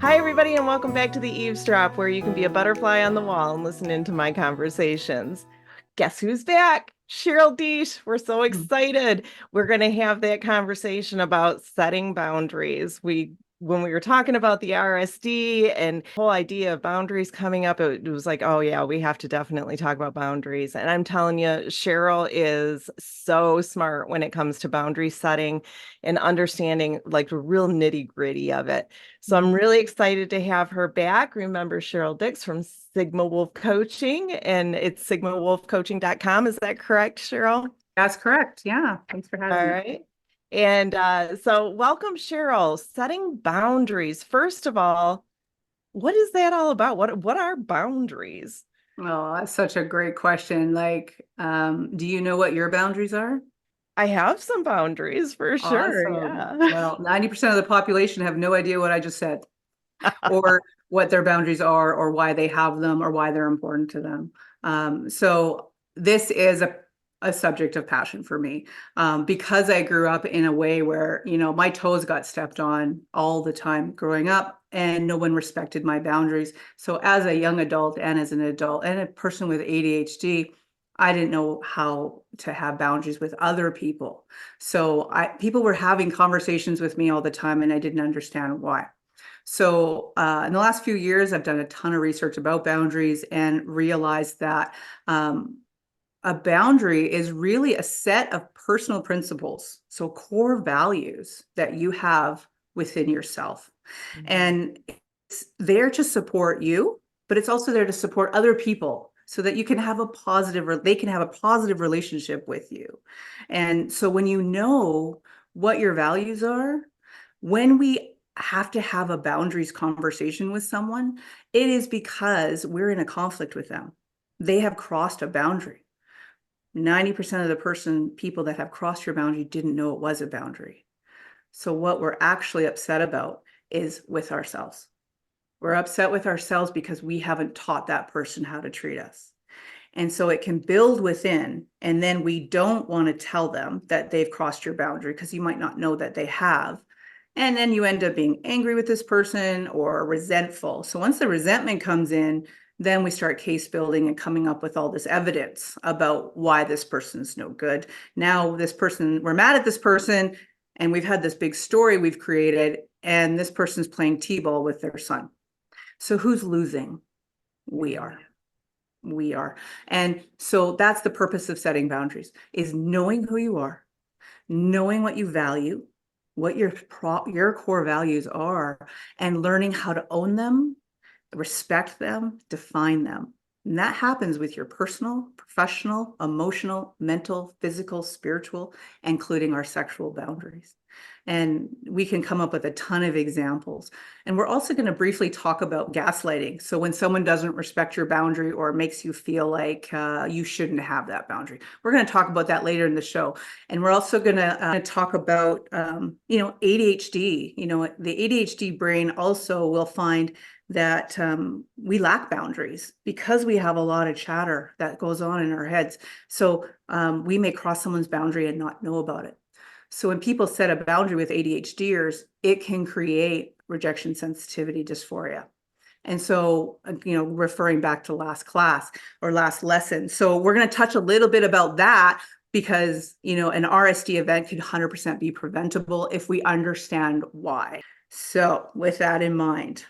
Hi, everybody, and welcome back to the Eavesdrop, where you can be a butterfly on the wall and listen into my conversations. Guess who's back? Cheryl Deesh. We're so excited. We're going to have that conversation about setting boundaries. When we were talking about the RSD and the whole idea of boundaries coming up, it was like, oh yeah, we have to definitely talk about boundaries. And I'm telling you, Cheryl is so smart when it comes to boundary setting and understanding like the real nitty gritty of it. So I'm really excited to have her back. Remember Cheryl Dix from Sigma Wolf Coaching, and it's sigmawolfcoaching.com. Is that correct, Cheryl? That's correct. Yeah. Thanks for having All me. right. And so welcome, Cheryl. Setting boundaries. First of all, what is that all about? What are boundaries? Oh, that's such a great question. Do you know what your boundaries are? I have some boundaries for sure. Awesome. Yeah. Well, 90% of the population have no idea what I just said or what their boundaries are or why they have them or why they're important to them. So this is a subject of passion for me because I grew up in a way where, my toes got stepped on all the time growing up and no one respected my boundaries. So as a young adult and as an adult and a person with ADHD, I didn't know how to have boundaries with other people. So people were having conversations with me all the time and I didn't understand why. So in the last few years, I've done a ton of research about boundaries and realized that a boundary is really a set of personal principles, so core values that you have within yourself. Mhm. And it's there to support you, but it's also there to support other people so that you can have a positive, or they can have a positive relationship with you. And so when you know what your values are, when we have to have a boundaries conversation with someone, it is because we're in a conflict with them. They have crossed a boundary. 90% of the people that have crossed your boundary didn't know it was a boundary. So what we're actually upset about is with ourselves. We're upset with ourselves because we haven't taught that person how to treat us. And so it can build within, and then we don't want to tell them that they've crossed your boundary because you might not know that they have. And then you end up being angry with this person or resentful. So once the resentment comes in, then we start case building and coming up with all this evidence about why this person's no good. Now, we're mad at this person, and we've had this big story we've created, and this person's playing T-ball with their son. So who's losing? We are. We are. And so that's the purpose of setting boundaries, is knowing who you are, knowing what you value, what your core values are, and learning how to own them, respect them, define them. And that happens with your personal, professional, emotional, mental, physical, spiritual, including our sexual boundaries. And we can come up with a ton of examples. And we're also going to briefly talk about gaslighting. So when someone doesn't respect your boundary or makes you feel like you shouldn't have that boundary, we're going to talk about that later in the show. And we're also going to talk about, ADHD. The ADHD brain also will find that we lack boundaries because we have a lot of chatter that goes on in our heads. So we may cross someone's boundary and not know about it. So when people set a boundary with ADHDers, it can create rejection sensitivity dysphoria. And so, referring back to last class or last lesson. So we're going to touch a little bit about that because, an RSD event could 100% be preventable if we understand why. So with that in mind,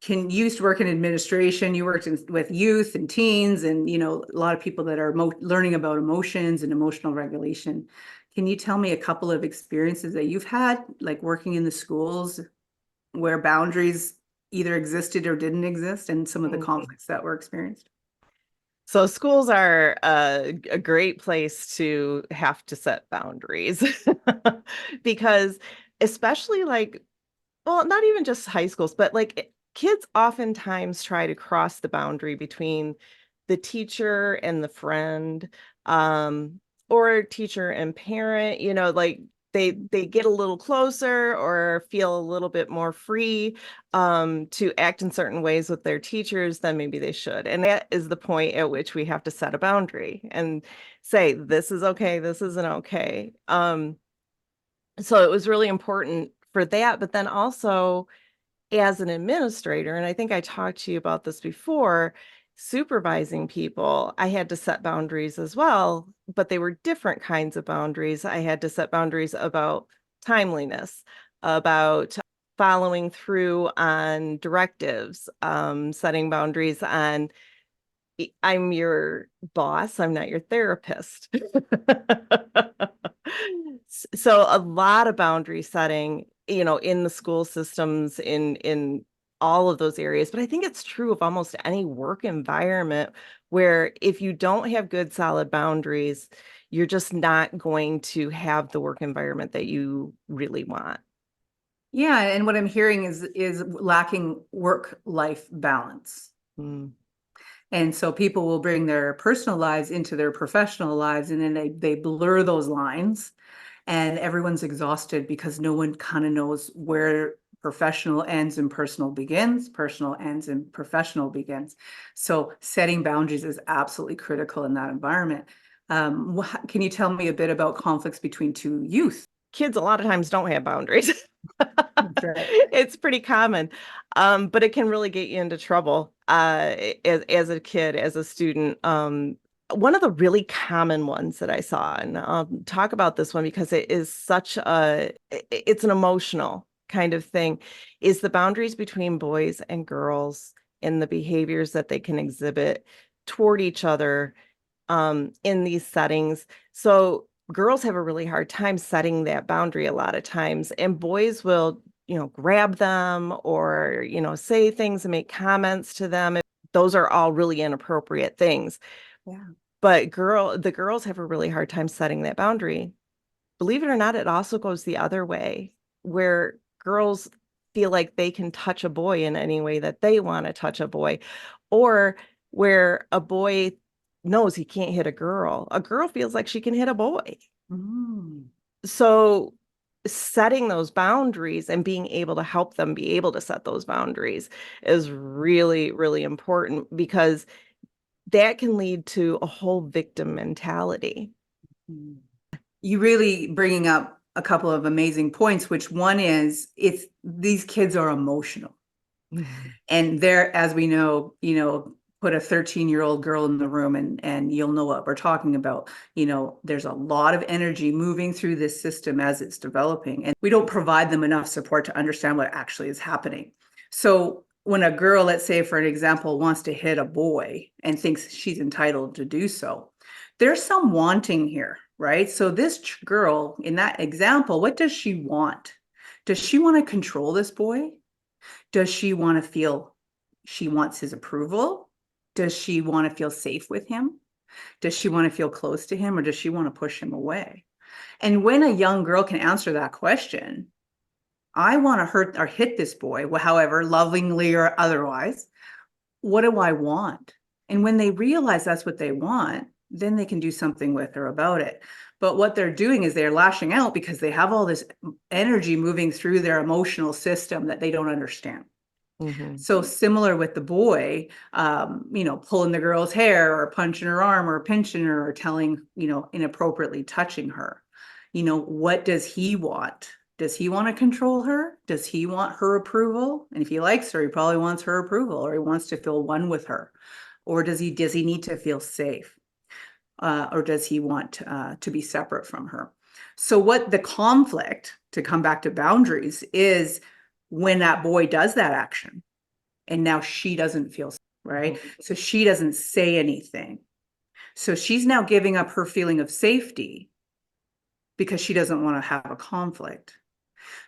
you used to work in administration, you worked with youth and teens and, a lot of people that are learning about emotions and emotional regulation. Can you tell me a couple of experiences that you've had, like working in the schools where boundaries either existed or didn't exist and some of the Mhm. conflicts that were experienced? So schools are a great place to have to set boundaries because especially like, well, not even just high schools, but like kids oftentimes try to cross the boundary between the teacher and the friend, or teacher and parent, like they get a little closer or feel a little bit more free to act in certain ways with their teachers than maybe they should. And that is the point at which we have to set a boundary and say, this is okay, this isn't okay. So it was really important for that, but then also as an administrator, and I think I talked to you about this before, supervising people, I had to set boundaries as well, but they were different kinds of boundaries. I had to set boundaries about timeliness, about following through on directives, setting boundaries on I'm your boss, I'm not your therapist. So a lot of boundary setting, in the school systems, in all of those areas. But I think it's true of almost any work environment where if you don't have good solid boundaries, you're just not going to have the work environment that you really want. Yeah, and what I'm hearing is lacking work-life balance. Mm. And so people will bring their personal lives into their professional lives, and then they blur those lines, and everyone's exhausted because no one kind of knows where professional ends and personal begins, personal ends and professional begins. So setting boundaries is absolutely critical in that environment. Can you tell me a bit about conflicts between two youth? Kids a lot of times don't have boundaries. That's right. It's pretty common, but it can really get you into trouble as a kid, as a student. One of the really common ones that I saw, and I'll talk about this one because it is it's an emotional kind of thing, is the boundaries between boys and girls and the behaviors that they can exhibit toward each other in these settings. So girls have a really hard time setting that boundary a lot of times, and boys will, grab them or, say things and make comments to them. Those are all really inappropriate things. Yeah. But the girls have a really hard time setting that boundary. Believe it or not, it also goes the other way, where girls feel like they can touch a boy in any way that they want to touch a boy, or where a boy knows he can't hit a girl feels like she can hit a boy. Mm. So setting those boundaries and being able to help them be able to set those boundaries is really, really important, because that can lead to a whole victim mentality. You really bringing up a couple of amazing points, which one is it's these kids are emotional. Mhm. And they're, as we know, put a 13-year-old girl in the room and you'll know what we're talking about. There's a lot of energy moving through this system as it's developing, and we don't provide them enough support to understand what actually is happening. So when a girl, let's say for an example, wants to hit a boy and thinks she's entitled to do so, there's some wanting here, right? So this girl in that example, what does she want? Does she want to control this boy? Does she want to feel she wants his approval? Does she want to feel safe with him? Does she want to feel close to him, or does she want to push him away? And when a young girl can answer that question, I want to hurt or hit this boy, however, lovingly or otherwise, what do I want? And when they realize that's what they want, then they can do something with or about it. But what they're doing is they're lashing out because they have all this energy moving through their emotional system that they don't understand. Mhm. So similar with the boy, pulling the girl's hair or punching her arm or pinching her or telling, inappropriately touching her. What does he want? Does he want to control her? Does he want her approval? And if he likes her, he probably wants her approval, or he wants to feel one with her. Or does he need to feel safe? Or does he want to be separate from her? So what the conflict, to come back to boundaries, is when that boy does that action and now she doesn't feel safe, right? So she doesn't say anything. So she's now giving up her feeling of safety because she doesn't want to have a conflict.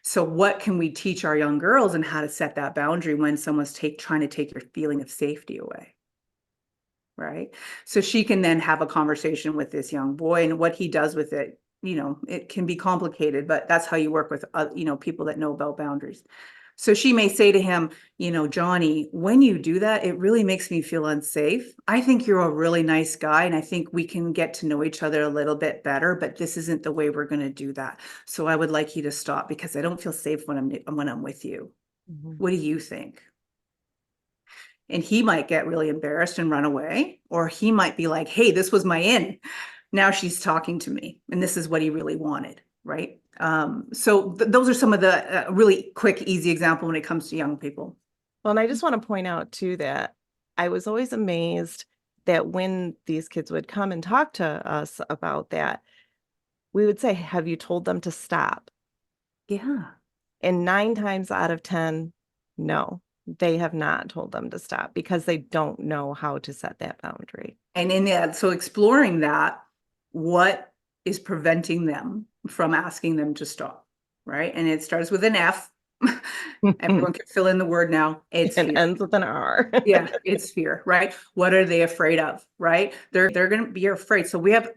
So what can we teach our young girls and how to set that boundary when someone's trying to take your feeling of safety away? Right. So she can then have a conversation with this young boy, and what he does with it, it can be complicated, but that's how you work with, people that know about boundaries. So she may say to him, Johnny, when you do that, it really makes me feel unsafe. I think you're a really nice guy, and I think we can get to know each other a little bit better, but this isn't the way we're going to do that. So I would like you to stop because I don't feel safe when I'm with you. Mhm. What do you think? And he might get really embarrassed and run away, or he might be like, hey, this was my in. Now she's talking to me, and this is what he really wanted. right? So those are some of the really quick, easy example when it comes to young people. Well, and I just want to point out too that I was always amazed that when these kids would come and talk to us about that, we would say, have you told them to stop? Yeah. And 9 times out of 10, no, they have not told them to stop because they don't know how to set that boundary. And in that, so exploring that, what is preventing them from asking them to stop, right? And it starts with an F. Everyone can fill in the word now. It's And fear. ends with an R. Yeah, it's fear, right? What are they afraid of, right? They're going to be afraid. So we have,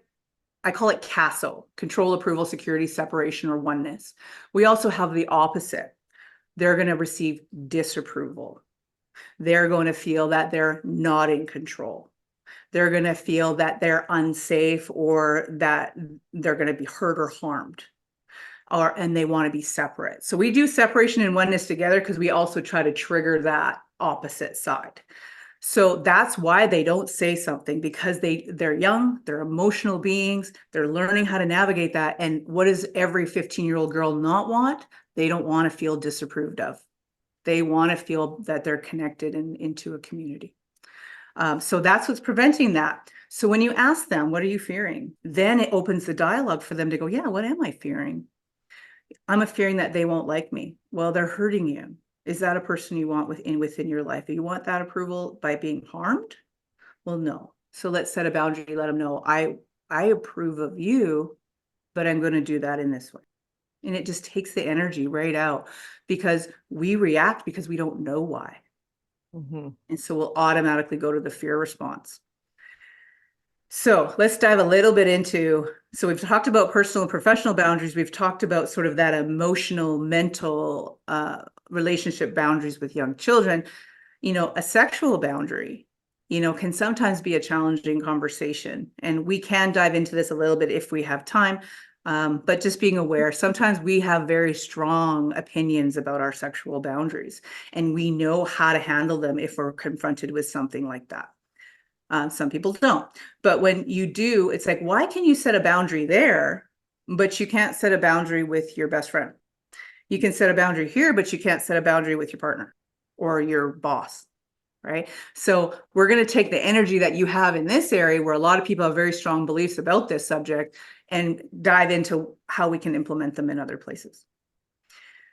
I call it CASO, control, approval, security, separation, or oneness. We also have the opposite. They're going to receive disapproval. They're going to feel that they're not in control. They're going to feel that they're unsafe or that they're going to be hurt or harmed. And they want to be separate. So we do separation and oneness together because we also try to trigger that opposite side. So that's why they don't say something, because they're young, they're emotional beings, they're learning how to navigate that. And what does every 15-year-old girl not want? They don't want to feel disapproved of. They want to feel that they're connected into a community. So that's what's preventing that. So when you ask them, what are you fearing? Then it opens the dialogue for them to go, yeah, what am I fearing? I'm fearing that they won't like me. Well, they're hurting you. Is that a person you want within your life? You want that approval by being harmed? Well, no. So let's set a boundary, let them know, I approve of you, but I'm going to do that in this way. And it just takes the energy right out, because we react because we don't know why. Mhm. And so we'll automatically go to the fear response. So let's dive a little bit into, so we've talked about personal and professional boundaries. We've talked about sort of that emotional, mental relationship boundaries with young children. A sexual boundary, can sometimes be a challenging conversation. And we can dive into this a little bit if we have time. But just being aware, sometimes we have very strong opinions about our sexual boundaries, and we know how to handle them if we're confronted with something like that. Some people don't. But when you do, it's like, why can you set a boundary there, but you can't set a boundary with your best friend? You can set a boundary here, but you can't set a boundary with your partner or your boss, right? So we're going to take the energy that you have in this area, where a lot of people have very strong beliefs about this subject, and dive into how we can implement them in other places.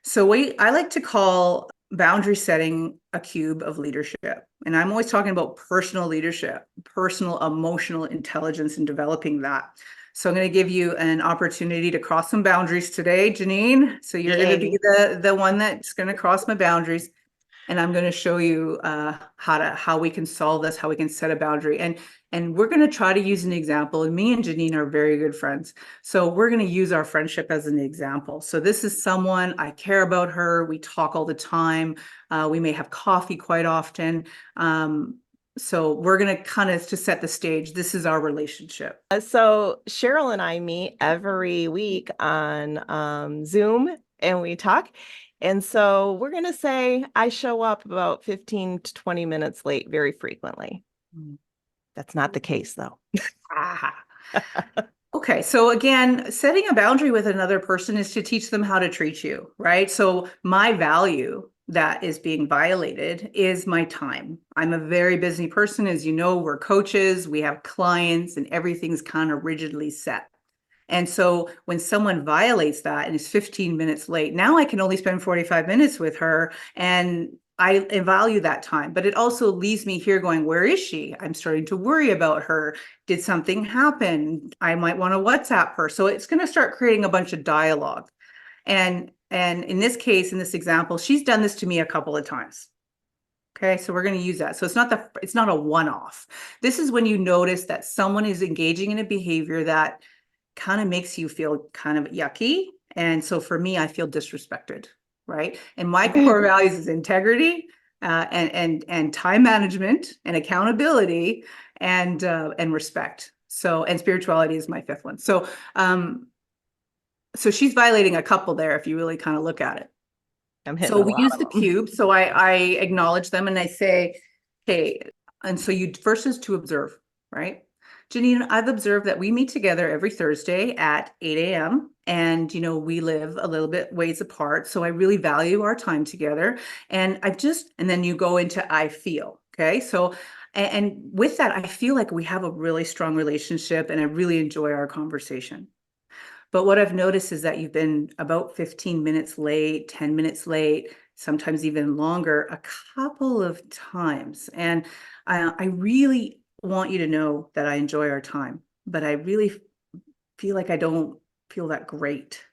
So I like to call boundary setting a cube of leadership. And I'm always talking about personal leadership, personal emotional intelligence, and developing that. So I'm going to give you an opportunity to cross some boundaries today, Janine. So you're going to be the one that's going to cross my boundaries. And I'm going to show you how we can solve this, how we can set a boundary. And we're going to try to use an example. And me and Janine are very good friends. So we're going to use our friendship as an example. So this is someone, I care about her. We talk all the time. We may have coffee quite often. So we're going to kind of, to set the stage, this is our relationship. So Cheryl and I meet every week on Zoom, and we talk. And so we're going to say I show up about 15 to 20 minutes late very frequently. That's not the case, though. Okay, so again, setting a boundary with another person is to teach them how to treat you, right? So my value that is being violated is my time. I'm a very busy person. As you know, we're coaches, we have clients, and everything's kind of rigidly set. And so when someone violates that and is 15 minutes late, now I can only spend 45 minutes with her, and I value that time. But it also leaves me here going, where is she? I'm starting to worry about her. Did something happen? I might want to WhatsApp her. So it's going to start creating a bunch of dialogue. And in this case, in this example, she's done this to me a couple of times. Okay, so we're going to use that. So it's not a one-off. This is when you notice that someone is engaging in a behavior that kind of makes you feel kind of yucky. And so for me, I feel disrespected, right? And my core values is integrity, and time management, and accountability, and respect. So, and spirituality is my fifth one. So so she's violating a couple there if you really kind of look at it. I'm hitting So a we lot use of the them. cube. So I acknowledge them and I say, okay, and so you first is to observe, right? Janine, I've observed that we meet together every Thursday at 8 a.m. And, we live a little bit ways apart. So I really value our time together. And and then you go into I feel. Okay. So, and with that, I feel like we have a really strong relationship and I really enjoy our conversation. But what I've noticed is that you've been about 15 minutes late, 10 minutes late, sometimes even longer, a couple of times. And I really want you to know that I enjoy our time, but I really feel like I don't feel that great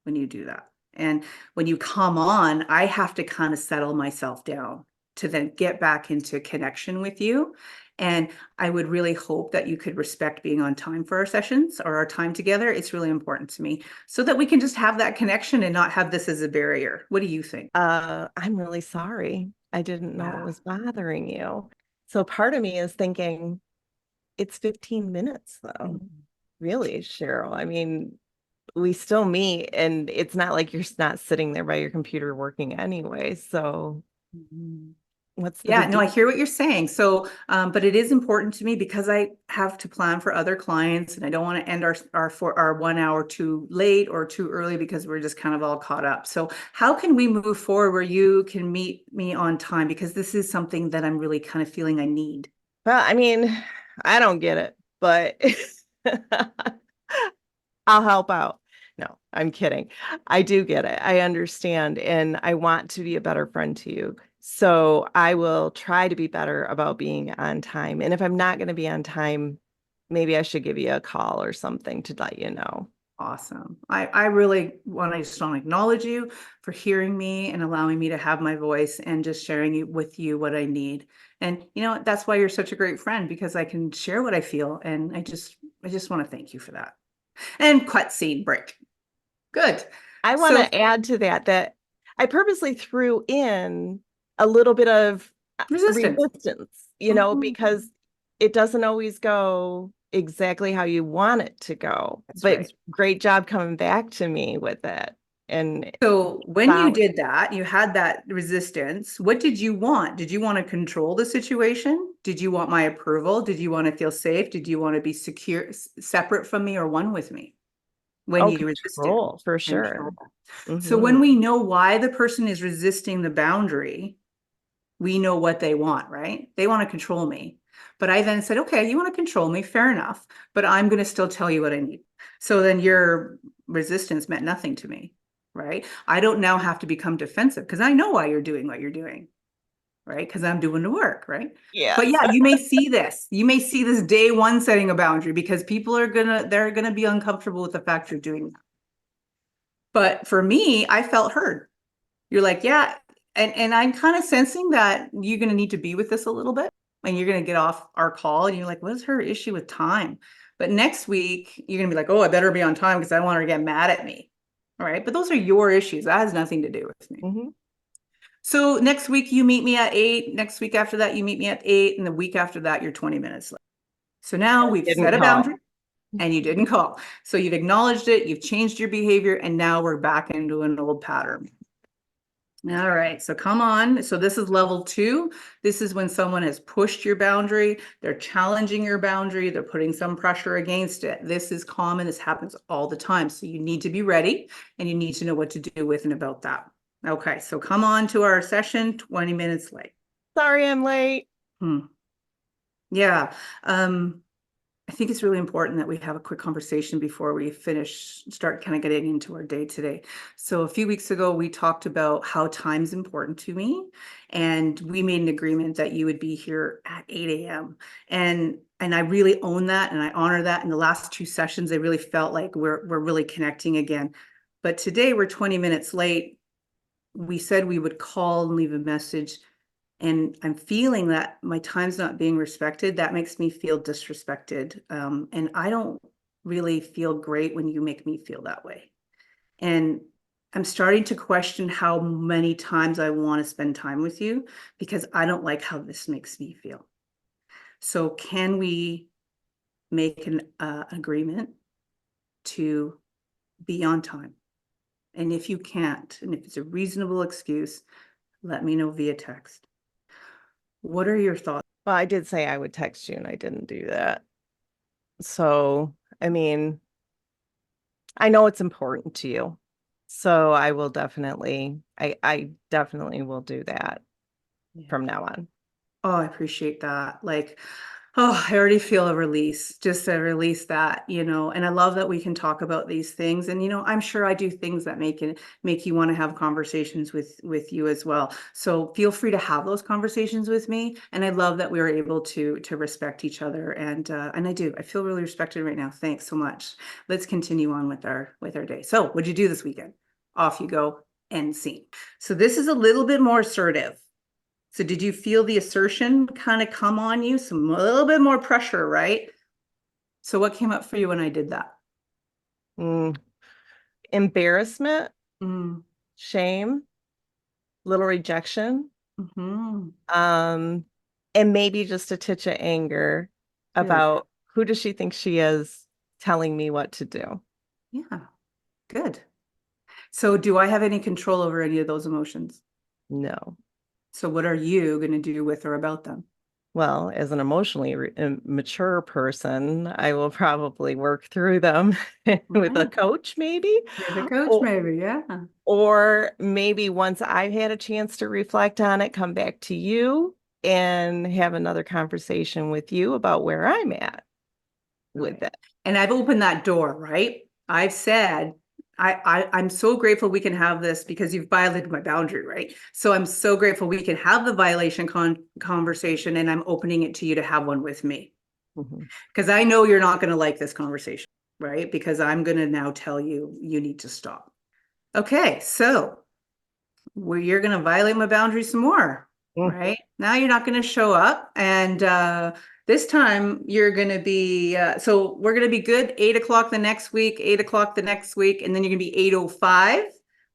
when you do that. And when you come on, I have to kind of settle myself down to then get back into connection with you. And I would really hope that you could respect being on time for our sessions or our time together. It's really important to me so that we can just have that connection and not have this as a barrier. What do you think? I'm really sorry. I didn't know it Yeah. was bothering you. So part of me is thinking it's 15 minutes though. Mhm. Really, Cheryl. I mean, we still meet and it's not like you're not sitting there by your computer working anyway. So Mhm. what's the Yeah, big no, deal? I hear what you're saying. So, but it is important to me because I have to plan for other clients and I don't want to end our 1 hour too late or too early because we're just kind of all caught up. So how can we move forward where you can meet me on time? Because this is something that I'm really kind of feeling I need. Well, I mean, I don't get it, but I'll help out. No, I'm kidding. I do get it. I understand. And I want to be a better friend to you. So I will try to be better about being on time. And if I'm not going to be on time, maybe I should give you a call or something to let you know. Awesome. I really want to just want to acknowledge you for hearing me and allowing me to have my voice and just sharing with you what I need. And that's why you're such a great friend because I can share what I feel. And I just want to thank you for that. And cutscene break. Good. I want So to add to that that I purposely threw in a little bit of resistance. resistance, Mhm. because it doesn't always go exactly how you want it to go. That's But right. great job coming back to me with it. And So when you solid. did that, you had that resistance. What did you want? Did you want to control the situation? Did you want my approval? Did you want to feel safe? Did you want to be secure, separate from me or one with me when Oh, you resisted? control for Control. sure. So Hmm. when we know why the person is resisting the boundary, we know what they want, right? They want to control me. But I then said, okay, you want to control me, fair enough, but I'm going to still tell you what I need. So then your resistance meant nothing to me, right? I don't now have to become defensive because I know why you're doing what you're doing, right? Because I'm doing the work, right? Yeah. But yeah, you may see this. You may see this day one setting a boundary because people they're gonna be uncomfortable with the fact you're doing that. But for me, I felt heard. You're like, yeah, and I'm kind of sensing that you're going to need to be with this a little bit, and you're going to get off our call, and you're like, what is her issue with time? But next week, you're going to be like, oh, I better be on time because I want her to get mad at me. All right, but those are your issues. That has nothing to do with me. Hmm. So next week you meet me at 8. Next week after that you meet me at 8, and the week after that you're 20 minutes late. So now we've Didn't set a call. boundary and you didn't call. So you've acknowledged it, you've changed your behavior, and now we're back into an old pattern. All right, so come on. So this is level 2. This is when someone has pushed your boundary, they're challenging your boundary, they're putting some pressure against it. This is common, this happens all the time. So you need to be ready and you need to know what to do with and about that. Okay, so come on to our session, 20 minutes late. Sorry I'm late. Hmm. Yeah. I think it's really important that we have a quick conversation before we start kind of getting into our day today. So a few weeks ago, we talked about how time's important to me, and we made an agreement that you would be here at 8 a.m. And I really own that and I honor that. In the last 2 sessions, I really felt like we're really connecting again. But today we're 20 minutes late. We said we would call and leave a message, and I'm feeling that my time's not being respected. That makes me feel disrespected. And I don't really feel great when you make me feel that way. And I'm starting to question how many times I want to spend time with you because I don't like how this makes me feel. So can we make an agreement to be on time? And if you can't, and if it's a reasonable excuse, let me know via text. What are your thoughts? Well, I did say I would text you and I didn't do that. So, I mean, I know it's important to you. So I definitely will do that Yeah. from now on. Oh, I appreciate that. Like, oh, I already feel a release, just to release that, and I love that we can talk about these things. And, I'm sure I do things that make you want to have conversations with you as well. So feel free to have those conversations with me. And I love that we were able to respect each other. And I feel really respected right now. Thanks so much. Let's continue on with our day. So what'd you do this weekend? Off you go, end scene. So this is a little bit more assertive. So did you feel the assertion kind of come on you? A little bit more pressure, right? So what came up for you when I did that? Mm, embarrassment, Mm, shame, little rejection, hmm. um, and maybe just a titch of anger Good. about who does she think she is telling me what to do? Yeah, good. So do I have any control over any of those emotions? No. So what are you going to do with or about them? Well, as an emotionally mature person, I will probably work through them with a Right. coach, maybe. With a coach, Or, maybe. Yeah. or maybe once I've had a chance to reflect on it, come back to you and have another conversation with you about where I'm at with Right. it. And I've opened that door, right? I've said, I'm so grateful we can have this because you've violated my boundary, right? So I'm so grateful we can have the violation conversation, and I'm opening it to you to have one with me. Mhm. Because I know you're not going to like this conversation, right? Because I'm going to now tell you you need to stop. Okay, so you're going to violate my boundaries some more, Mm. right? Now you're not going to show up. And this time you're going to be, so we're going to be good 8 o'clock the next week, 8 o'clock the next week, and then you're going to be 8:05.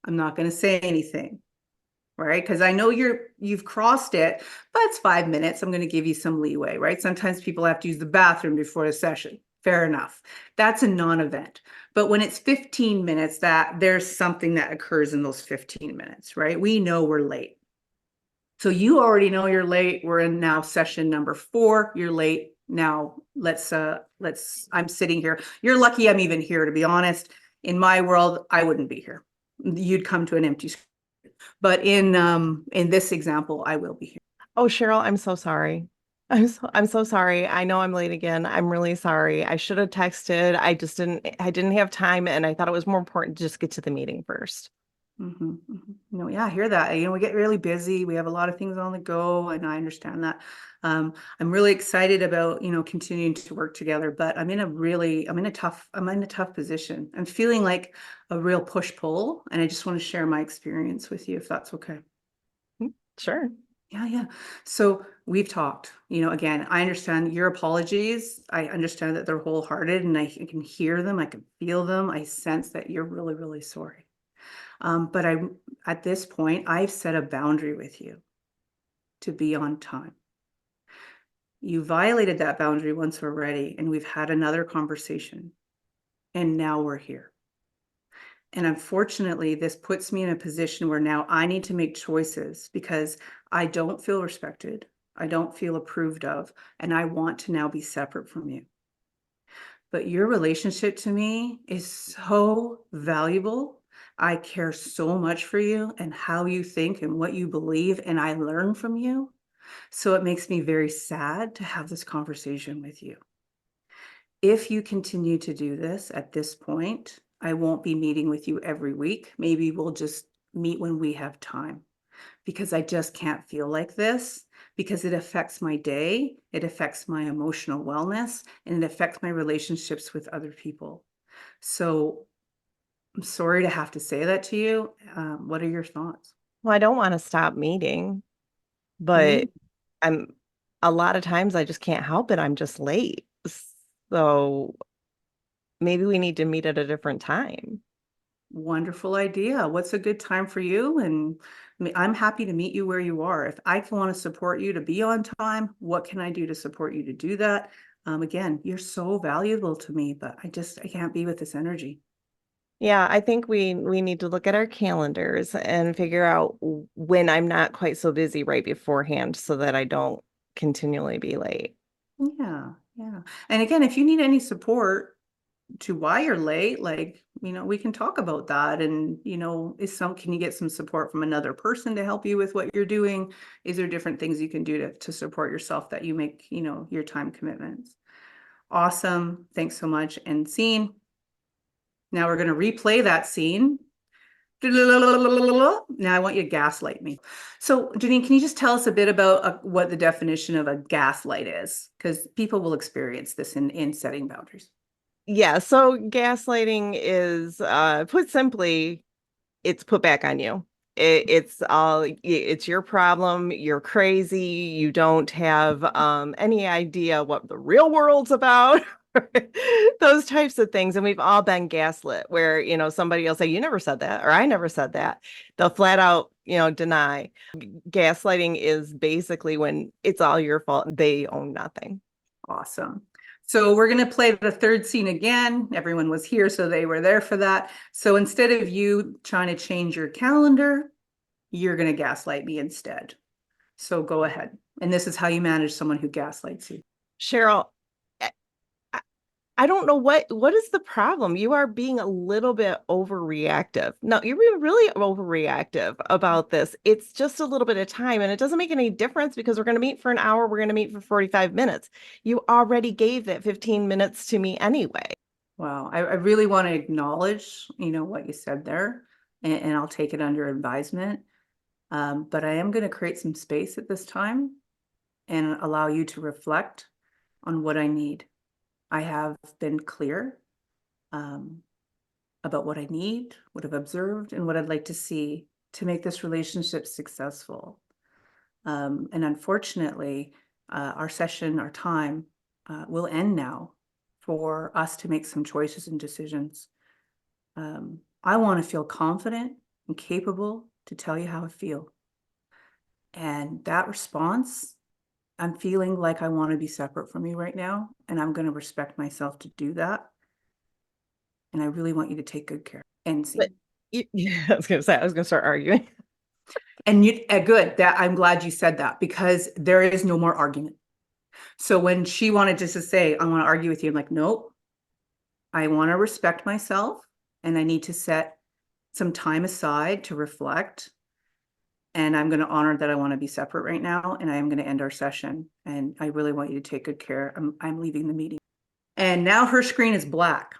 I'm not going to say anything, right? Because I know you've crossed it, but it's 5 minutes. I'm going to give you some leeway, right? Sometimes people have to use the bathroom before the session. Fair enough. That's a non-event. But when it's 15 minutes, that there's something that occurs in those 15 minutes, right? We know we're late. So you already know you're late. We're in now session number 4. You're late. Now I'm sitting here. You're lucky I'm even here, to be honest. In my world, I wouldn't be here. You'd come to an empty screen. But in this example, I will be here. Oh, Cheryl, I'm so sorry. I'm so sorry. I know I'm late again. I'm really sorry. I should have texted. I didn't have time and I thought it was more important to just get to the meeting first. Mhm, mhm. No, yeah, I hear that. We get really busy. We have a lot of things on the go, and I understand that. I'm really excited about, continuing to work together, but I'm in a tough position. I'm feeling like a real push-pull, and I just want to share my experience with you if that's okay. Mm, sure. Yeah, yeah. So we've talked, again, I understand your apologies. I understand that they're wholehearted and I can hear them. I can feel them. I sense that you're really, really sorry. But at this point, I've set a boundary with you to be on time. You violated that boundary once already, and we've had another conversation, and now we're here. And unfortunately, this puts me in a position where now I need to make choices because I don't feel respected. I don't feel approved of, and I want to now be separate from you. But your relationship to me is so valuable. I care so much for you and how you think and what you believe, and I learn from you. So it makes me very sad to have this conversation with you. If you continue to do this at this point, I won't be meeting with you every week. Maybe we'll just meet when we have time because I just can't feel like this because it affects my day, it affects my emotional wellness, and it affects my relationships with other people. So I'm sorry to have to say that to you. What are your thoughts? Well, I don't want to stop meeting, Mm, but I'm a lot of times I just can't help it. I'm just late. So maybe we need to meet at a different time. wonderful idea. What's a good time for you? And I'm happy to meet you where you are. If I can want to support you to be on time, what can I do to support you to do that? Again, you're so valuable to me, but I can't be with this energy. Yeah, I think we need to look at our calendars and figure out when I'm not quite so busy right beforehand so that I don't continually be late. Yeah. Yeah. And again, if you need any support to why you're late, like, we can talk about that. And, can you get some support from another person to help you with what you're doing? Is there different things you can do to support yourself that you make, your time commitments? Awesome. Thanks so much. And scene. Now we're going to replay that scene. Now I want you to gaslight me. So, Janine, can you just tell us a bit about what the definition of a gaslight is? Because people will experience this in setting boundaries. Yeah, so gaslighting is put simply, it's put back on you. It's your problem. You're crazy. You don't have any idea what the real world's about. Those types of things. And we've all been gaslit where, somebody will say, you never said that, or I never said that. They'll flat out, deny. Gaslighting is basically when it's all your fault. They own nothing. Awesome. So we're going to play the third scene again. Everyone was here, so they were there for that. So instead of you trying to change your calendar, you're going to gaslight me instead. So go ahead. And this is how you manage someone who gaslights you. Cheryl, I don't know what is the problem. You are being a little bit overreactive. No, you're being really overreactive about this. It's just a little bit of time, and it doesn't make any difference because we're going to meet for an hour. We're going to meet for 45 minutes. You already gave that 15 minutes to me anyway. Wow. I really want to acknowledge, what you said there, and I'll take it under advisement. But I am going to create some space at this time and allow you to reflect on what I need. I have been clear about what I need, what I've observed, and what I'd like to see to make this relationship successful. And unfortunately, our session, our time will end now for us to make some choices and decisions. I want to feel confident and capable to tell you how I feel. And that response, I'm feeling like I want to be separate from you right now, and I'm going to respect myself to do that. And I really want you to take good care. End But scene. yeah, I was going to say, I was going to start arguing. And good that I'm glad you said that, because there is no more argument. So when she wanted just to say, I want to argue with you, I'm like, nope, I want to respect myself, and I need to set some time aside to reflect. And I'm going to honor that I want to be separate right now, and I am going to end our session. And I really want you to take good care. I'm leaving the meeting. And now her screen is black.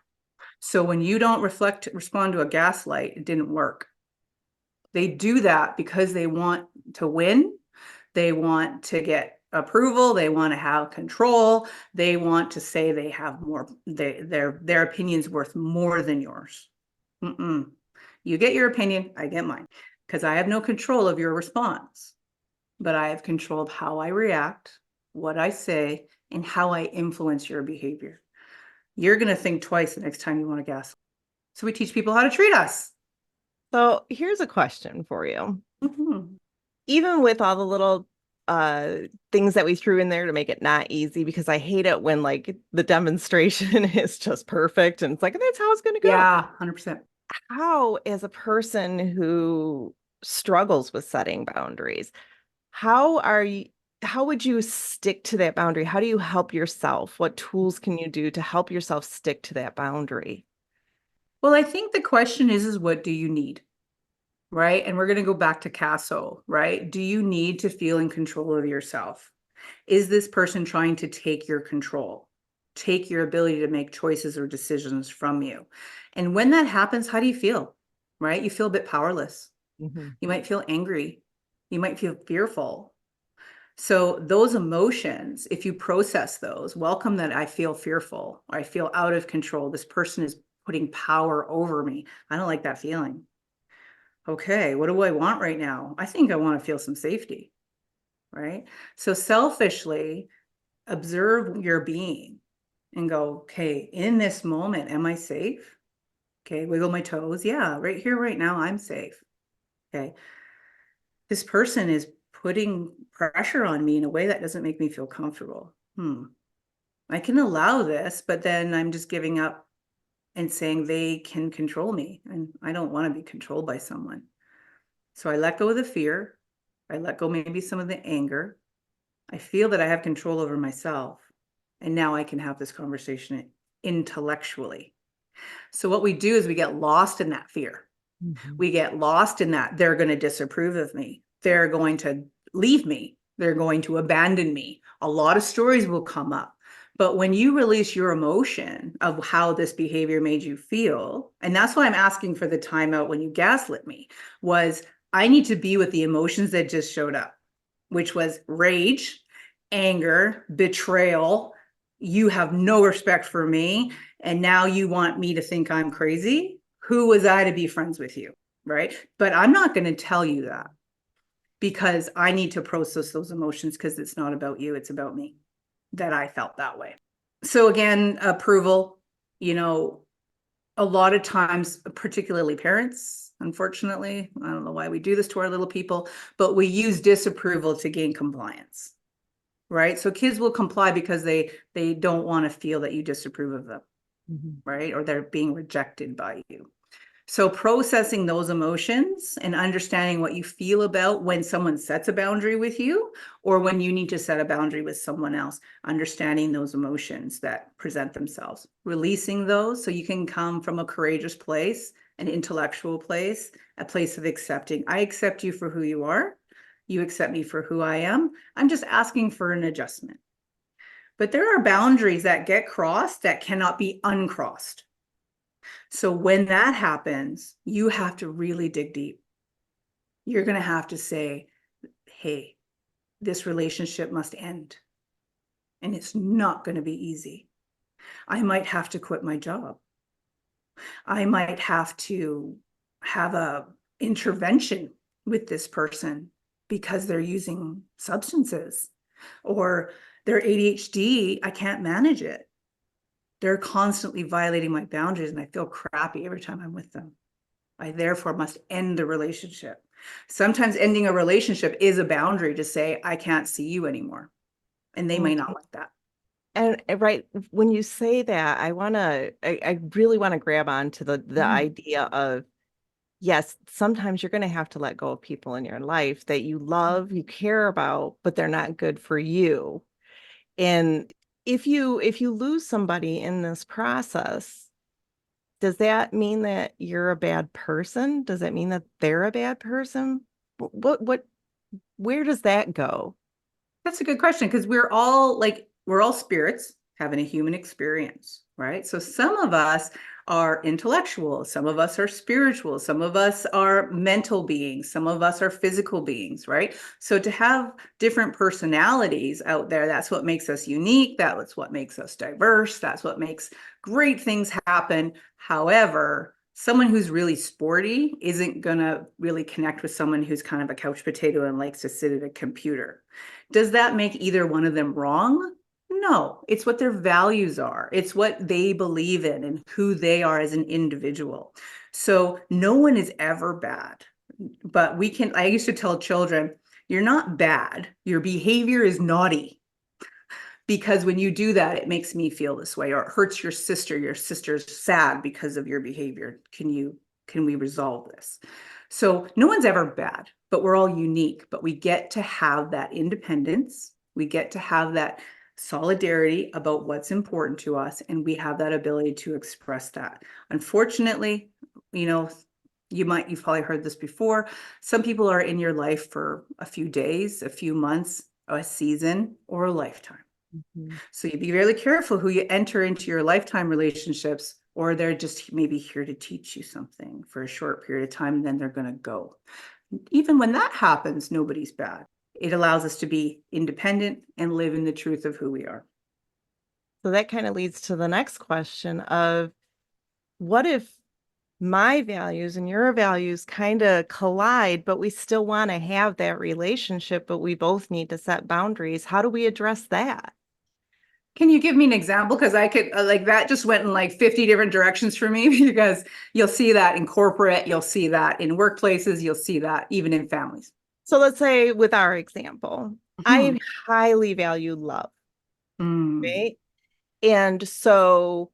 So when you don't respond to a gaslight, it didn't work. They do that because they want to win. They want to get approval. They want to have control. They want to say they have more, their opinion's worth more than yours. You get your opinion, I get mine, because I have no control of your response, but I have control of how I react, what I say, and how I influence your behavior. You're going to think twice the next time you want to gaslight. So we teach people how to treat us. So here's a question for you. Mm-hmm. Even with all the little things that we threw in there to make it not easy, because I hate it when like the demonstration is just perfect and it's like that's how it's going to go. Yeah, 100%. How, as a person who struggles with setting boundaries, how are you, how would you stick to that boundary? How do you help yourself? What tools can you do to help yourself stick to that boundary? Well, I think the question is what do you need? Right? And we're going to go back to Casso, right? Do you need to feel in control of yourself? Is this person trying to take your control, take your ability to make choices or decisions from you? And when that happens, how do you feel? Right? You feel a bit powerless. Mm-hmm. You might feel angry. You might feel fearful. So those emotions, if you process those, welcome that I feel fearful, or I feel out of control. This person is putting power over me. I don't like that feeling. Okay, what do I want right now? I think I want to feel some safety, right? So selfishly observe your being and go, okay, in this moment, am I safe? Okay, wiggle my toes. Yeah, right here, right now, I'm safe. Okay. This person is putting pressure on me in a way that doesn't make me feel comfortable. I can allow this, but then I'm just giving up and saying they can control me. And I don't want to be controlled by someone. So I let go of the fear. I let go maybe some of the anger. I feel that I have control over myself. And now I can have this conversation intellectually. So what we do is we get lost in that fear. We get lost in that they're going to disapprove of me. They're going to leave me. They're going to abandon me. A lot of stories will come up. But when you release your emotion of how this behavior made you feel, and that's why I'm asking for the timeout when you gaslit me, was I need to be with the emotions that just showed up, which was rage, anger, betrayal. You have no respect for me. And now you want me to think I'm crazy. Who was I to be friends with you? Right. But I'm not going to tell you that because I need to process those emotions because it's not about you. It's about me that I felt that way. So again, approval, you know, a lot of times, particularly parents, unfortunately, I don't know why we do this to our little people, but we use disapproval to gain compliance, right? So kids will comply because they don't want to feel that you disapprove of them, right? Or they're being rejected by you. So processing those emotions and understanding what you feel about when someone sets a boundary with you or when you need to set a boundary with someone else, understanding those emotions that present themselves, releasing those so you can come from a courageous place, an intellectual place, a place of accepting. I accept you for who you are. You accept me for who I am. I'm just asking for an adjustment. But there are boundaries that get crossed that cannot be uncrossed. So when that happens, you have to really dig deep. You're going to have to say, hey, this relationship must end. And it's not going to be easy. I might have to quit my job. I might have to have a intervention with this person because they're using substances or their ADHD. I can't manage it. They're constantly violating my boundaries and I feel crappy every time I'm with them. I therefore must end the relationship. Sometimes ending a relationship is a boundary to say, I can't see you anymore. And they may not like that. And right when you say that, I really want to grab on to the idea of, yes, sometimes you're going to have to let go of people in your life that you love, you care about, but they're not good for you. And if you lose somebody in this process, does that mean that you're a bad person? Does that mean that they're a bad person? What where does that go? That's a good question because we're all spirits having a human experience, right? So some of us are intellectual, some of us are spiritual, some of us are mental beings, some of us are physical beings, right? So to have different personalities out there, that's what makes us unique, that's what makes us diverse, that's what makes great things happen. However, someone who's really sporty isn't going to really connect with someone who's kind of a couch potato and likes to sit at a computer. Does that make either one of them wrong? No, it's what their values are. It's what they believe in and who they are as an individual. So no one is ever bad. But I used to tell children, you're not bad. Your behavior is naughty. Because when you do that, it makes me feel this way, or it hurts your sister. Your sister's sad because of your behavior. Can we resolve this? So no one's ever bad, but we're all unique. But we get to have that independence. We get to have that solidarity about what's important to us, and we have that ability to express that. Unfortunately, you know, you've probably heard this before. Some people are in your life for a few days, a few months, a season, or a lifetime. So you be really careful who you enter into your lifetime relationships, or they're just maybe here to teach you something for a short period of time, and then they're going to go. Even when that happens, nobody's bad. It allows us to be independent and live in the truth of who we are. So that kind of leads to the next question of, what if my values and your values kind of collide, but we still want to have that relationship, but we both need to set boundaries? How do we address that? Can you give me an example? Because I could like that just went in like 50 different directions for me because you'll see that in corporate, you'll see that in workplaces, you'll see that even in families. So let's say with our example, I highly value love, Mm. right? And so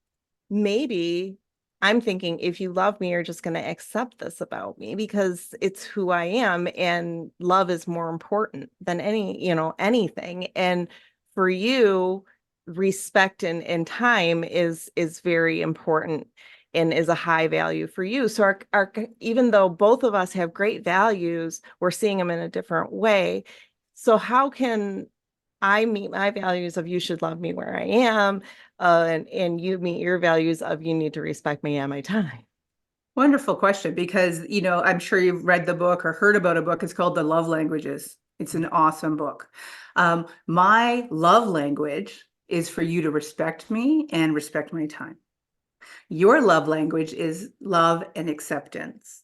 maybe I'm thinking, if you love me, you're just going to accept this about me because it's who I am, and love is more important than anything. And for you, respect and time is very important and is a high value for you. So even though both of us have great values, we're seeing them in a different way. So how can I meet my values of you should love me where I am, and you meet your values of you need to respect me and my time? Wonderful question, because, I'm sure you've read the book or heard about a book. It's called The Love Languages. It's an awesome book. My love language is for you to respect me and respect my time. Your love language is love and acceptance.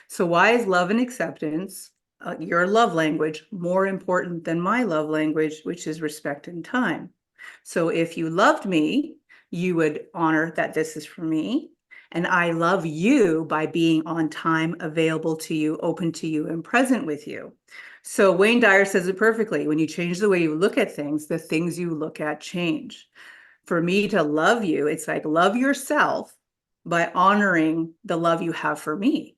So why is love and acceptance, your love language, more important than my love language, which is respect and time? So if you loved me, you would honor that this is for me. And I love you by being on time, available to you, open to you, and present with you. So Wayne Dyer says it perfectly. When you change the way you look at things, the things you look at change. For me to love you, it's like love yourself by honoring the love you have for me,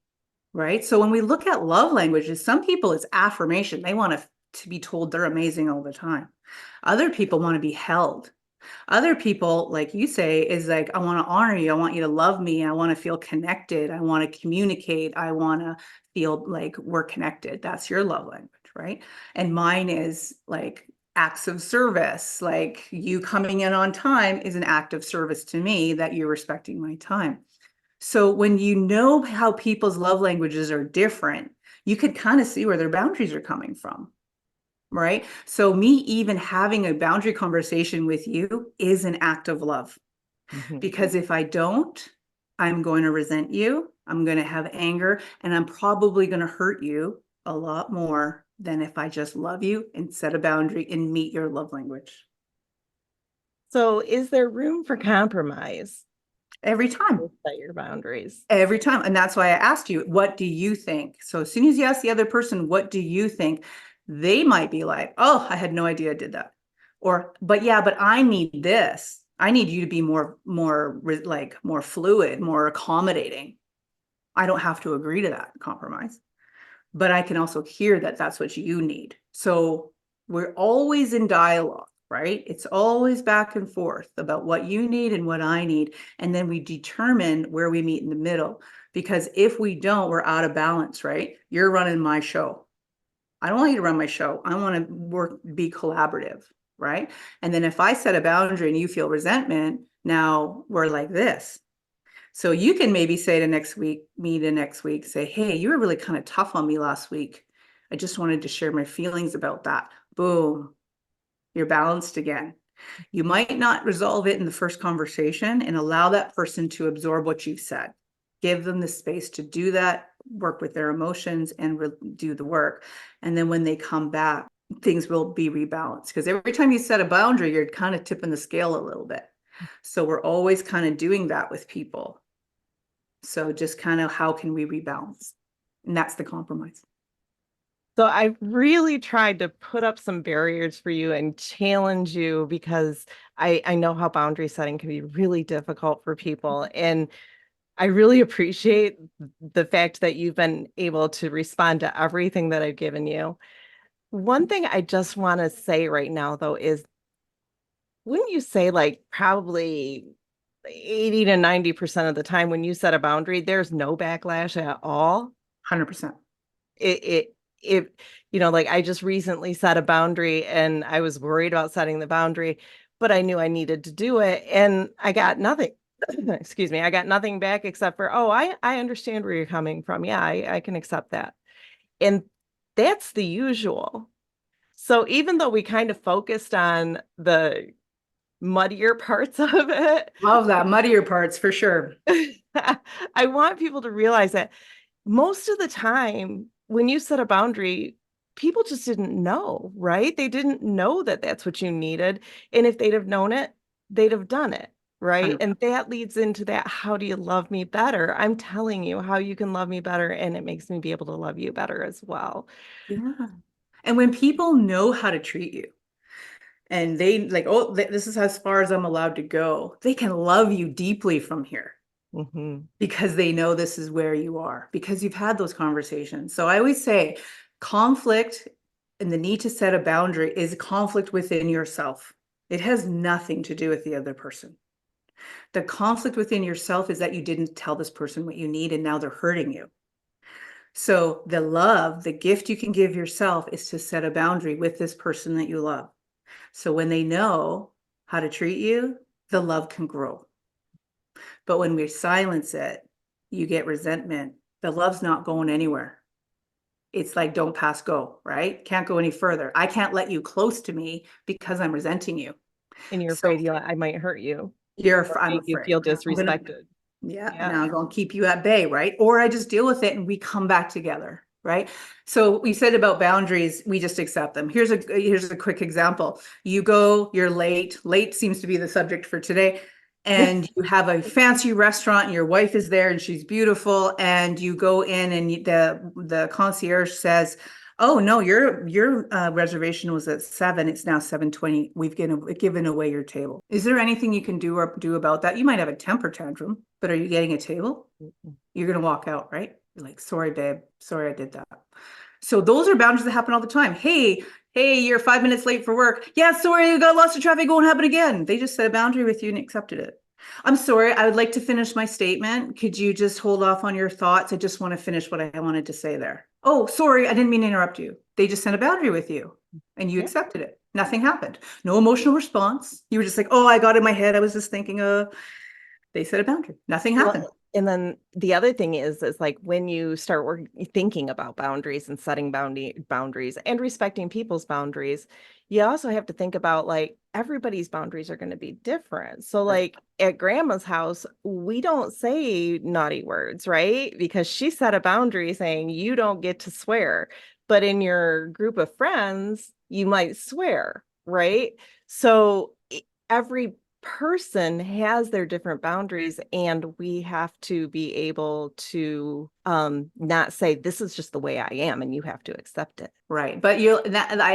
right? So when we look at love languages, some people it's affirmation. They want to be told they're amazing all the time. Other people want to be held. Other people, like you say, is like, I want to honor you. I want you to love me. I want to feel connected. I want to communicate. I want to feel like we're connected. That's your love language, right? And mine is like acts of service. Like you coming in on time is an act of service to me that you're respecting my time. So when you know how people's love languages are different, you could kind of see where their boundaries are coming from. Right. So me even having a boundary conversation with you is an act of love, Mhm. because if I don't, I'm going to resent you. I'm going to have anger, and I'm probably going to hurt you a lot more than if I just love you and set a boundary and meet your love language So is there room for compromise every time. to set your boundaries? Every time. And that's why I asked you, what do you think? So as soon as you ask the other person, what do you think? They might be like, oh, I had no idea I did that. Or, but yeah, but I need this. I need you to be more fluid, more accommodating. I don't have to agree to that compromise, but I can also hear that that's what you need. So we're always in dialogue, right? It's always back and forth about what you need and what I need. And then we determine where we meet in the middle. Because if we don't, we're out of balance, right? You're running my show. I don't want you to run my show. I want to be collaborative, right? And then if I set a boundary and you feel resentment, now we're like this. So you can maybe say to me to next week, say, hey, you were really kind of tough on me last week. I just wanted to share my feelings about that. Boom, you're balanced again. You might not resolve it in the first conversation, and allow that person to absorb what you've said. Give them the space to do that, work with their emotions, and do the work. And then when they come back, things will be rebalanced. Because every time you set a boundary, you're kind of tipping the scale a little bit. So we're always kind of doing that with people. So just kind of how can we rebalance? And that's the compromise. So I really tried to put up some barriers for you and challenge you because I know how boundary setting can be really difficult for people. And I really appreciate the fact that you've been able to respond to everything that I've given you. One thing I just want to say right now, though, is wouldn't you say like probably 80 to 90% of the time when you set a boundary, there's no backlash at all? 100%. It like I just recently set a boundary and I was worried about setting the boundary, but I knew I needed to do it and I got nothing. Excuse me, I got nothing back except for, oh, I understand where you're coming from. Yeah, I can accept that. And that's the usual. So even though we kind of focused on the muddier parts of it, Love that. Muddier parts for sure. I want people to realize that most of the time when you set a boundary, people just didn't know, right? They didn't know that that's what you needed. And if they'd have known it, they'd have done it, right? 100%. And that leads into that, how do you love me better? I'm telling you how you can love me better, and it makes me be able to love you better as well. Yeah. And when people know how to treat you and they like, oh, this is as far as I'm allowed to go, they can love you deeply from here. Mhm. Because they know this is where you are, because you've had those conversations. So I always say conflict and the need to set a boundary is conflict within yourself. It has nothing to do with the other person. The conflict within yourself is that you didn't tell this person what you need and now they're hurting you. So the love, the gift you can give yourself is to set a boundary with this person that you love. So when they know how to treat you, the love can grow. But when we silence it, you get resentment. The love's not going anywhere. It's like don't pass go, right? Can't go any further. I can't let you close to me because I'm resenting you. And you're So afraid I might hurt you or I'm make you afraid. feel I'm gonna, disrespected. yeah, Yeah. now I'm gonna keep you at bay, right? Or I just deal with it and we come back together, right? So we said about boundaries, we just accept them. Here's a quick example. You go, you're late. Late seems to be the subject for today. And you have a fancy restaurant and your wife is there and she's beautiful and you go in and the concierge says, oh no, your reservation was at 7. It's now 7:20. We've given away your table. Is there anything you can do about that? You might have a temper tantrum, but are you getting a table? You're gonna walk out, right? You're like, sorry, babe. Sorry, I did that. So those are boundaries that happen all the time. Hey, you're 5 minutes late for work. Yeah, sorry, you got lost in traffic. It won't happen again. They just set a boundary with you and accepted it. I'm sorry, I would like to finish my statement. Could you just hold off on your thoughts? I just want to finish what I wanted to say there. Oh, sorry, I didn't mean to interrupt you. They just set a boundary with you and you Yeah. accepted it. Nothing happened. No emotional response. You were just like, oh, I got in my head. I was just thinking, they set a boundary. Nothing happened. Well, and then the other thing is like when you start thinking about boundaries and setting boundaries and respecting people's boundaries, you also have to think about like everybody's boundaries are going to be different. So Right. like at grandma's house, we don't say naughty words, right? Because she set a boundary saying you don't get to swear. But in your group of friends, you might swear, right? So every person has their different boundaries and we have to be able to not say this is just the way I am and you have to accept it. Right. But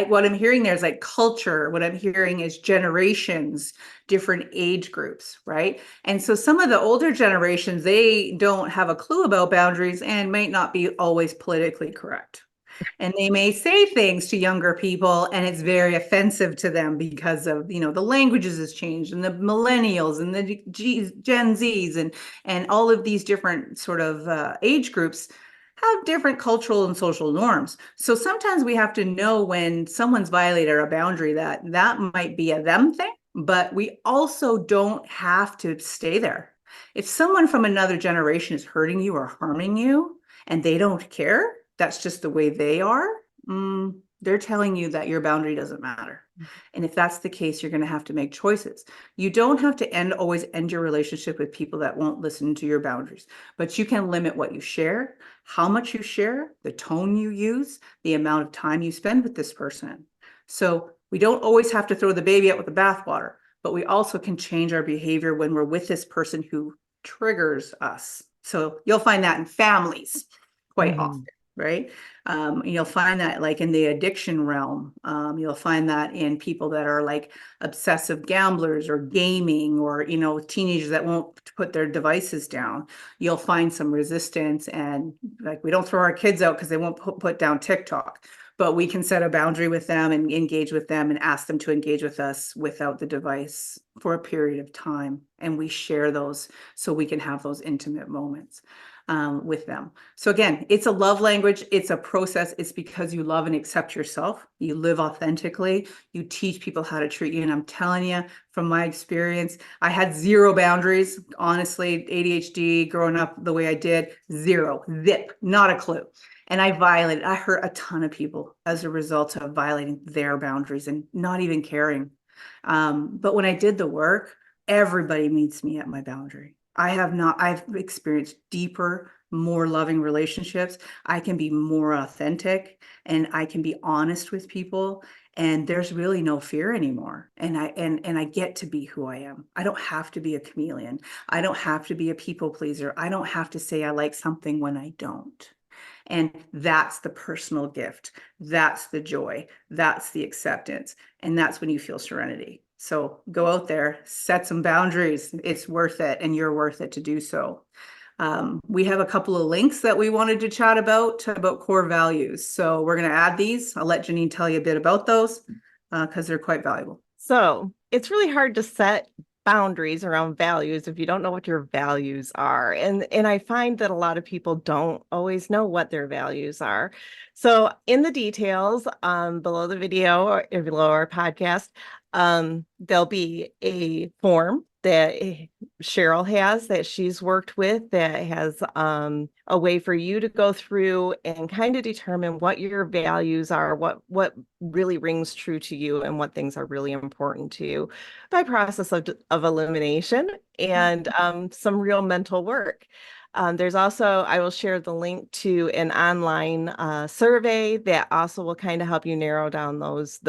what I'm hearing there is like culture. What I'm hearing is generations, different age groups, right? And so some of the older generations, they don't have a clue about boundaries and might not be always politically correct. And they may say things to younger people and it's very offensive to them because of, the languages has changed and the millennials and the Gen Zs and all of these different sort of age groups have different cultural and social norms. So sometimes we have to know when someone's violated a boundary that might be a them thing, but we also don't have to stay there. If someone from another generation is hurting you or harming you and they don't care, that's just the way they are, they're telling you that your boundary doesn't matter. And if that's the case, you're going to have to make choices. You don't have to always end your relationship with people that won't listen to your boundaries, but you can limit what you share, how much you share, the tone you use, the amount of time you spend with this person. So we don't always have to throw the baby out with the bathwater, but we also can change our behavior when we're with this person who triggers us. So you'll find that in families quite often, right? You'll find that like in the addiction realm. You'll find that in people that are like obsessive gamblers or gaming or, teenagers that won't put their devices down. You'll find some resistance and like we don't throw our kids out because they won't put down TikTok, but we can set a boundary with them and engage with them and ask them to engage with us without the device for a period of time. And we share those so we can have those intimate moments with them. So again, it's a love language. It's a process. It's because you love and accept yourself. You live authentically. You teach people how to treat you. And I'm telling you, from my experience, I had zero boundaries. Honestly, ADHD, growing up the way I did, zero, zip, not a clue. And I hurt a ton of people as a result of violating their boundaries and not even caring. But when I did the work, everybody meets me at my boundary. I've experienced deeper, more loving relationships. I can be more authentic and I can be honest with people and there's really no fear anymore. And I get to be who I am. I don't have to be a chameleon. I don't have to be a people pleaser. I don't have to say I like something when I don't. And that's the personal gift. That's the joy. That's the acceptance. And that's when you feel serenity. So go out there, set some boundaries. It's worth it, and you're worth it to do so. We have a couple of links that we wanted to chat about core values. So we're going to add these. I'll let Janine tell you a bit about those because they're quite valuable. So it's really hard to set boundaries around values if you don't know what your values are. And I find that a lot of people don't always know what their values are. So in the details, below the video or below our podcast, there'll be a form that Cheryl has that she's worked with that has a way for you to go through and kind of determine what your values are, what really rings true to you, and what things are really important to you by process of elimination and some real mental work. There's also, I will share the link to an online survey that also will kind of help you narrow down those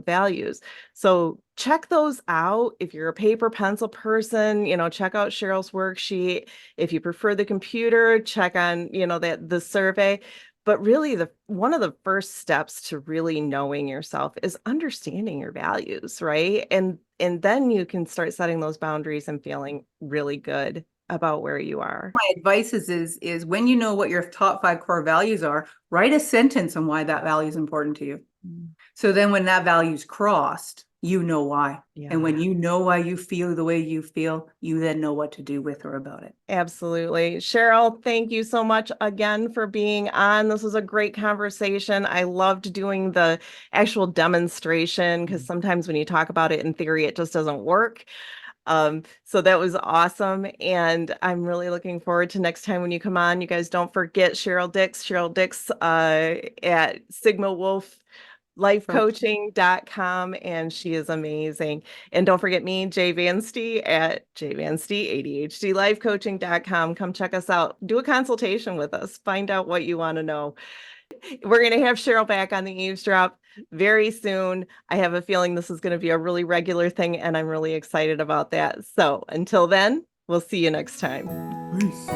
values. So check those out. If you're a paper pencil person, check out Cheryl's worksheet. If you prefer the computer, check on, that the survey. But really, one of the first steps to really knowing yourself is understanding your values, right? And then you can start setting those boundaries and feeling really good about where you are. My advice is when you know what your top 5 core values are, write a sentence on why that value is important to you. So then when that value's crossed, you know why. Yeah. And when you know why you feel the way you feel, you then know what to do with or about it. Absolutely. Cheryl, thank you so much again for being on. This was a great conversation. I loved doing the actual demonstration because sometimes when you talk about it in theory, it just doesn't work. So that was awesome. And I'm really looking forward to next time when you come on. You guys don't forget Cheryl Dix at Sigma Wolf lifecoaching.com, and she is amazing. And don't forget me, Jay Vanstey at jvanstey.adhdlifecoaching.com. Come check us out. Do a consultation with us. Find out what you want to know. We're going to have Cheryl back on the Eavesdrop very soon. I have a feeling this is going to be a really regular thing, and I'm really excited about that. So until then, we'll see you next time. Peace.